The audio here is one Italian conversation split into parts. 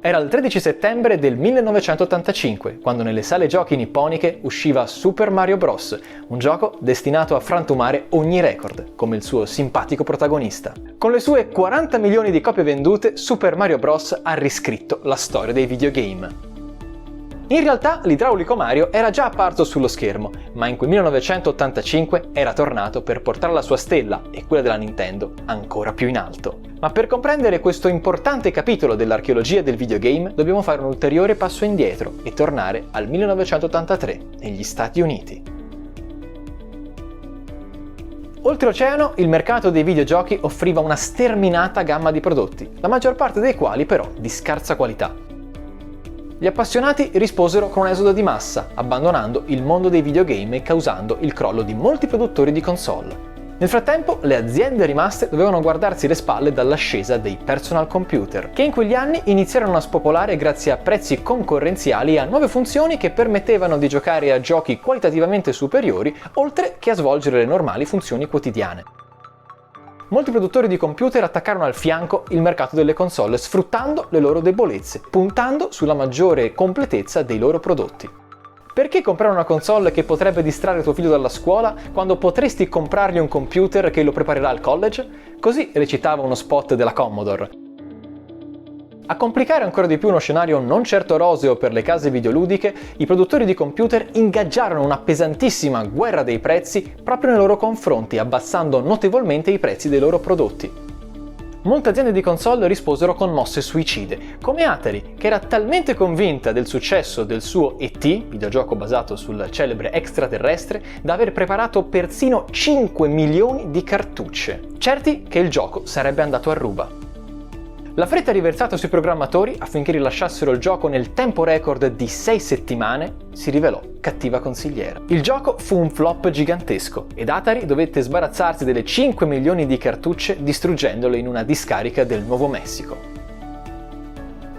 Era il 13 settembre del 1985, quando nelle sale giochi nipponiche usciva Super Mario Bros., un gioco destinato a frantumare ogni record, come il suo simpatico protagonista. Con le sue 40 milioni di copie vendute, Super Mario Bros. Ha riscritto la storia dei videogame. In realtà l'idraulico Mario era già apparso sullo schermo, ma in quel 1985 era tornato per portare la sua stella, e quella della Nintendo, ancora più in alto. Ma per comprendere questo importante capitolo dell'archeologia del videogame dobbiamo fare un ulteriore passo indietro e tornare al 1983, negli Stati Uniti. Oltreoceano, il mercato dei videogiochi offriva una sterminata gamma di prodotti, la maggior parte dei quali però di scarsa qualità. Gli appassionati risposero con un esodo di massa, abbandonando il mondo dei videogame e causando il crollo di molti produttori di console. Nel frattempo, le aziende rimaste dovevano guardarsi le spalle dall'ascesa dei personal computer, che in quegli anni iniziarono a spopolare grazie a prezzi concorrenziali e a nuove funzioni che permettevano di giocare a giochi qualitativamente superiori, oltre che a svolgere le normali funzioni quotidiane. Molti produttori di computer attaccarono al fianco il mercato delle console sfruttando le loro debolezze, puntando sulla maggiore completezza dei loro prodotti. Perché comprare una console che potrebbe distrarre tuo figlio dalla scuola quando potresti comprargli un computer che lo preparerà al college? Così recitava uno spot della Commodore. A complicare ancora di più uno scenario non certo roseo per le case videoludiche, i produttori di computer ingaggiarono una pesantissima guerra dei prezzi proprio nei loro confronti, abbassando notevolmente i prezzi dei loro prodotti. Molte aziende di console risposero con mosse suicide, come Atari, che era talmente convinta del successo del suo E.T., videogioco basato sul celebre extraterrestre, da aver preparato persino 5 milioni di cartucce, certi che il gioco sarebbe andato a ruba. La fretta riversata sui programmatori affinché rilasciassero il gioco nel tempo record di 6 settimane si rivelò cattiva consigliera. Il gioco fu un flop gigantesco ed Atari dovette sbarazzarsi delle 5 milioni di cartucce distruggendole in una discarica del Nuovo Messico.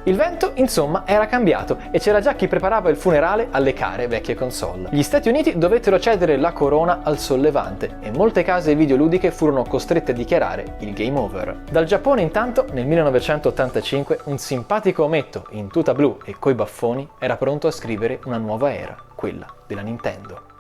Il vento, insomma, era cambiato e c'era già chi preparava il funerale alle care vecchie console. Gli Stati Uniti dovettero cedere la corona al sollevante e molte case videoludiche furono costrette a dichiarare il game over. Dal Giappone, intanto, nel 1985, un simpatico ometto in tuta blu e coi baffoni era pronto a scrivere una nuova era, quella della Nintendo.